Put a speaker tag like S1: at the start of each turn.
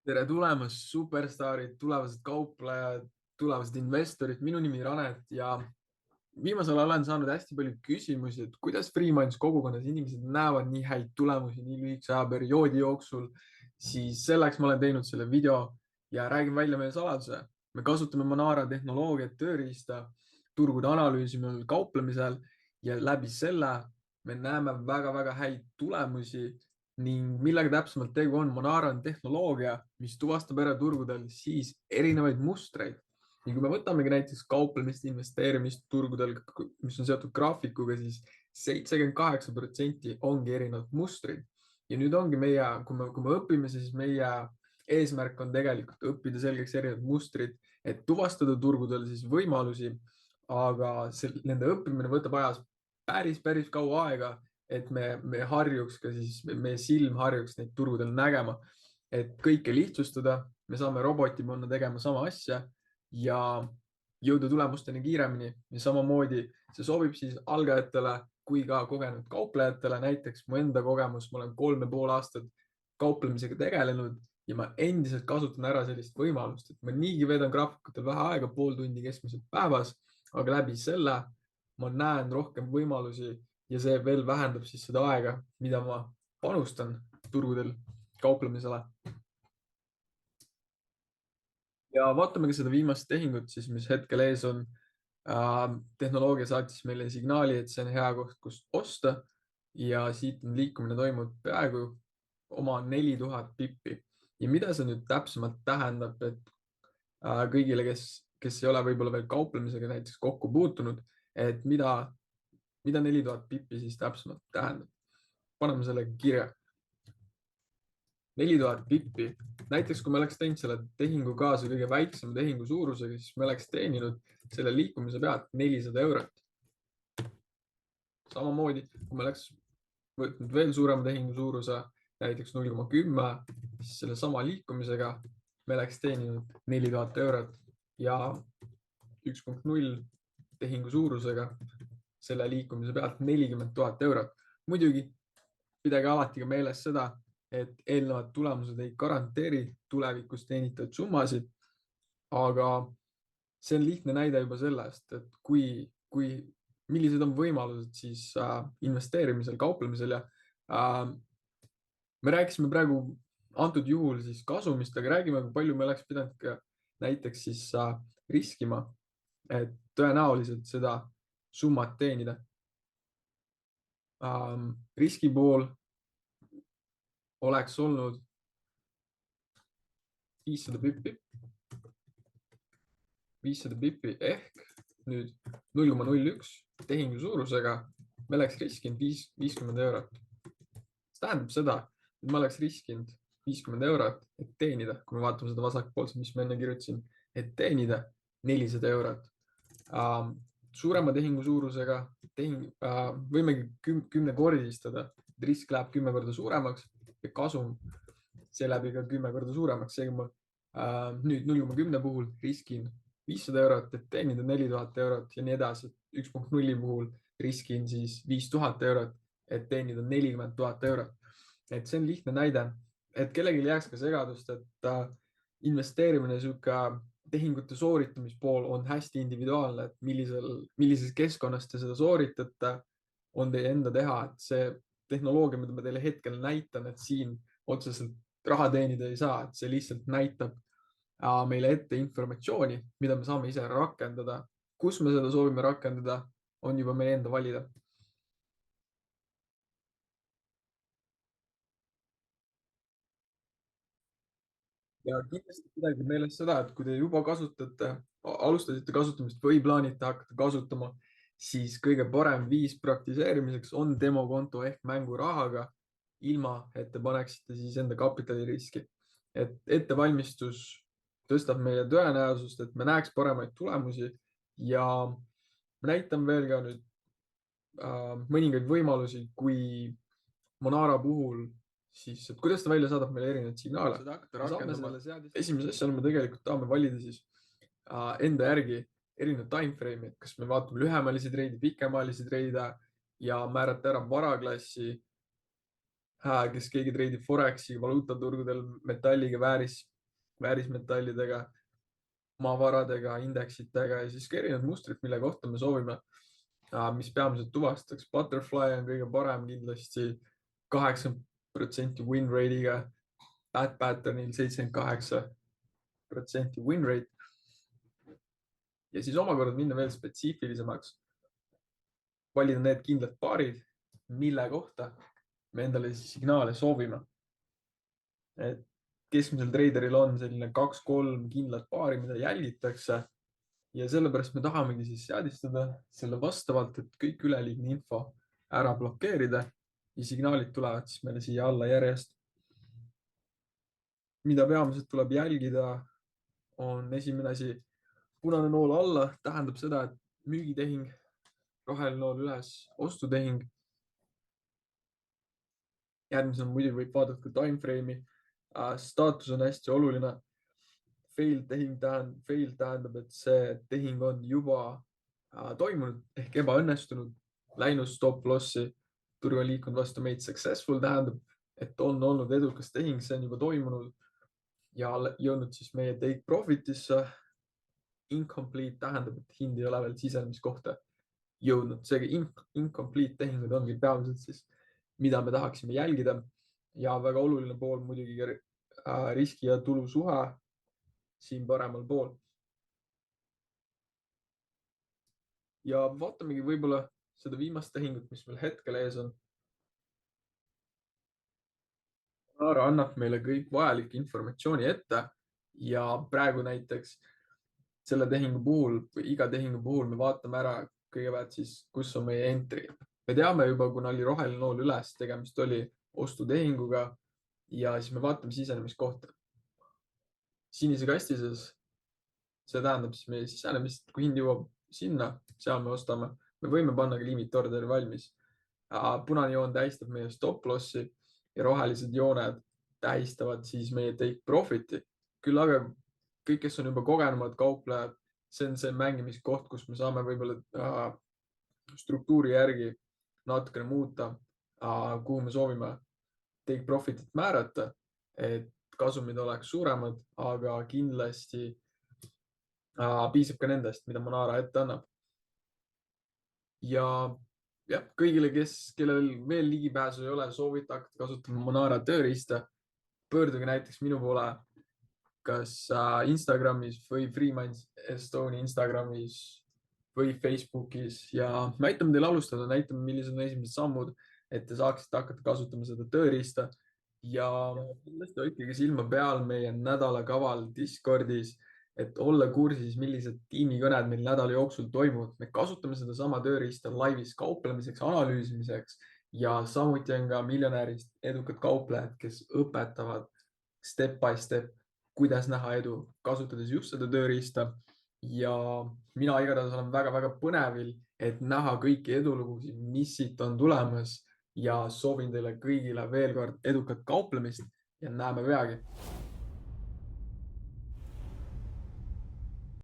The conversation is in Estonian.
S1: tere tulemast, superstaarid, tulevased kauplejad, tulevased investorid. Minu nimi Ranet ja viimasel ajal olen saanud hästi palju küsimusi, et kuidas Freeminds kogukonnas inimesed näevad nii häid tulemusi nii lühikese ajaperioodi jooksul. Siis selleks ma olen teinud selle video ja räägin välja meie saladuse. Me kasutame Monara tehnoloogiat, tööriista turgude analüüsimisel, kauplemisel ja läbi selle me näeme väga-väga häid tulemusi. Ning millega täpsemalt tegu on? Monara on tehnoloogia, mis tuvastab ära turgudel siis erinevaid mustreid. Ja kui me võtamegi näiteks kauplemist, investeerimist turgudel, mis on seotud graafikuga, siis 78% ongi erinevad mustrid. Ja nüüd ongi meie, kui me õpime, siis meie eesmärk on tegelikult õppida selgeks erinevad mustrid, et tuvastada turgudel siis võimalusi, aga nende õppimine võtab ajas päris kaua aega, et me harjuks ka siis, meie silm harjuks neid turgudel nägema, et kõike lihtsustada. Me saame roboti panna tegema sama asja ja jõuda tulemusteni kiiremini ja samamoodi see sobib siis algajatele kui ka kogenud kauplejatele. Näiteks mu enda kogemus, ma olen 3,5 aastat kauplemisega tegelenud ja ma endiselt kasutan ära sellist võimalust, et ma niigi veedan graafikutel vähe aega, pool tundi keskmiselt päevas, aga läbi selle ma näen rohkem võimalusi ja see veel vähendab siis seda aega, mida ma panustan turgudel kauplemisele. Ja vaatamegi seda viimast tehingut, siis mis hetkel ees on. Tehnoloogia saatis meile signaali, et see on hea koht, kust osta ja siit on liikumine toimunud peaaegu oma 4000 pippi. Ja mida see nüüd täpsemalt tähendab, et kõigile, kes ei ole võib-olla veel kauplemisega näiteks kokku puutunud, et mida 4000 pippi siis täpsemalt tähendab. Paneme selle kirja. 4000 pippi. Näiteks kui me oleks teinud selle tehingu kaasa kõige väiksema tehingu suurusega, siis me oleks teeninud selle liikumise pealt 400 eurot. Samamoodi, kui me oleks võtnud veel suurema tehingu suuruse, näiteks 0,10, siis selle sama liikumisega me oleks teeninud 4000 eurot ja 1.0 tehingu suurusega selle liikumise pealt 40 000 eurot. Muidugi pidage alati ka meeles seda, et eelnevad tulemused ei garanteeri tulevikus teenitavaid summasid, aga see on lihtne näide juba sellest, et millised on võimalused siis investeerimisel, kauplemisel ja me rääkisime praegu antud juhul siis kasumist, aga räägime, kui palju me oleks pidanud ka näiteks siis riskima, et tõenäoliselt seda summat teenida. Riski pool oleks olnud 500 pippi ehk nüüd 0,01 tehingu suurusega me oleks riskinud 50 eurot. See tähendab seda, et ma oleks riskinud 50 eurot, et teenida, kui me vaatame seda vasakpoolset, mis ma enne kirjutasin, et teenida 400 eurot. Suurema tehingu suurusega võimegi 10-kordistada, risk läheb 10 korda suuremaks ja kasum seeläbi ka 10 korda suuremaks. Seega ma nüüd 0,10 puhul riskin 500 eurot, et teenida 4000 eurot ja nii edasi. 1.0 puhul riskin siis 5000 eurot, et teenida 40 000 eurot. Et see on lihtne näide, et kellelgi jääks ka segadust, et investeerimine tehingute sooritamispool on hästi individuaalne, et millises keskkonnas te seda sooritate, on teie enda teha, et see tehnoloogia, mida ma teile hetkel näitan, et siin otseselt raha teenida ei saa, et see lihtsalt näitab meile ette informatsiooni, mida me saame ise rakendada. Kus me seda soovime rakendada, on juba meie enda valida. Ja kindlasti pidage meeles seda, et kui te juba alustasite kasutamist või plaanite hakata kasutama, siis kõige parem viis praktiseerimiseks on demokonto ehk mängurahaga, ilma et te paneksite siis enda kapitaliriski. Et ettevalmistus tõstab meie tõenäosust, et me näeks paremaid tulemusi ja näitan veel ka nüüd mõningaid võimalusi, kui Monara puhul siis, et kuidas ta välja saadab meile erinevaid signaale. Esimese asjana me tegelikult tahame valida siis enda järgi erinevad timeframe'id, kas me vaatame lühemaalisi treide, pikemaalisi treide ja määrata ära varaklassi, kes keegi treidib Forexiga, valuutaturgudel, metalliga, vääris väärismetallidega, maavaradega, indeksitega ja siis ka erinevad mustrid, mille kohta me soovime, mis peamiselt tuvastaks. Butterfly on kõige parem kindlasti 80% win rate'iga, Bad Patternil 78% win rate. Ja siis omakorda minna veel spetsiifilisemaks, valida need kindlad paarid, mille kohta me endale signaale soovime. Et keskmisel treideril on selline 2-3 kindlat paari, mida jälgitakse ja sellepärast me tahamegi siis seadistada selle vastavalt, et kõik üleliigne info ära blokeerida ja signaalid tulevad siis meile siia alla järjest. Mida peamiselt tuleb jälgida, on esimene asi, punane nool alla tähendab seda, et müügitehing, roheline nool üles, ostutehing. Järgmisena muidugi võib vaadata ka timeframe'i. Staatus on hästi oluline. Fail tähendab, et see tehing on juba toimunud ehk ebaõnnestunud, läinud stop lossi, turg on liikunud vastu meid. Successful tähendab, et on olnud edukas tehing, see on juba toimunud ja jõudnud siis meie take profit'isse. Incomplete tähendab, et hind ei ole veel sisenemiskohta jõudnud. Seega incomplete tehingud ongi peamiselt siis, mida me tahaksime jälgida ja väga oluline pool muidugi riski ja tulu suhe siin paremal pool. Ja vaatamegi võib-olla seda viimast tehingut, mis meil hetkel ees on. Aara annab meile kõik vajalik informatsiooni ette ja praegu näiteks selle tehingu puhul või iga tehingu puhul me vaatame ära kõigepealt siis, kus on meie entry. Me teame juba, kuna oli roheline nool üles, tegemist oli ostutehinguga ja siis me vaatame sisenemiskohta. Sinise kastises, see tähendab siis meie sisenemist, kui hind jõuab sinna, seal me ostame. Me võime panna ka limit orderi valmis. Punane joon tähistab meie stop lossi ja rohelised jooned tähistavad siis meie take profit'i. Küll aga kõik, kes on juba kogenumad kauplejad, see on see mängimiskoht, kus me saame võib-olla struktuuri järgi natukene muuta, kuhu me soovime take profit'it määrata, et kasumid oleks suuremad, aga kindlasti piisab ka nendest, mida Monara ette annab. Ja kõigile, kellel veel ligipääsu ei ole, soovita hakata kasutama Monara tööriista, pöörduge näiteks minu poole kas Instagramis või Freeminds Estonia Instagramis või Facebookis ja me aitame teil alustada, näitame, millised on esimesed sammud, et te saaksite hakata kasutama seda tööriista ja kindlasti hoidke silma peal meie nädalakaval Discordis, et olla kursis, millised tiimikõned meil nädala jooksul toimuvad. Me kasutame seda sama tööriista laivis kauplemiseks, analüüsimiseks ja samuti on ka miljonärist edukad kauplejad, kes õpetavad step by step, kuidas näha edu, kasutades just seda tööriista. Ja mina igatahes olen väga-väga põnevil, et näha kõiki edulugusid, mis siit on tulemas ja soovin teile kõigile veel kord edukat kauplemist ja näeme peagi.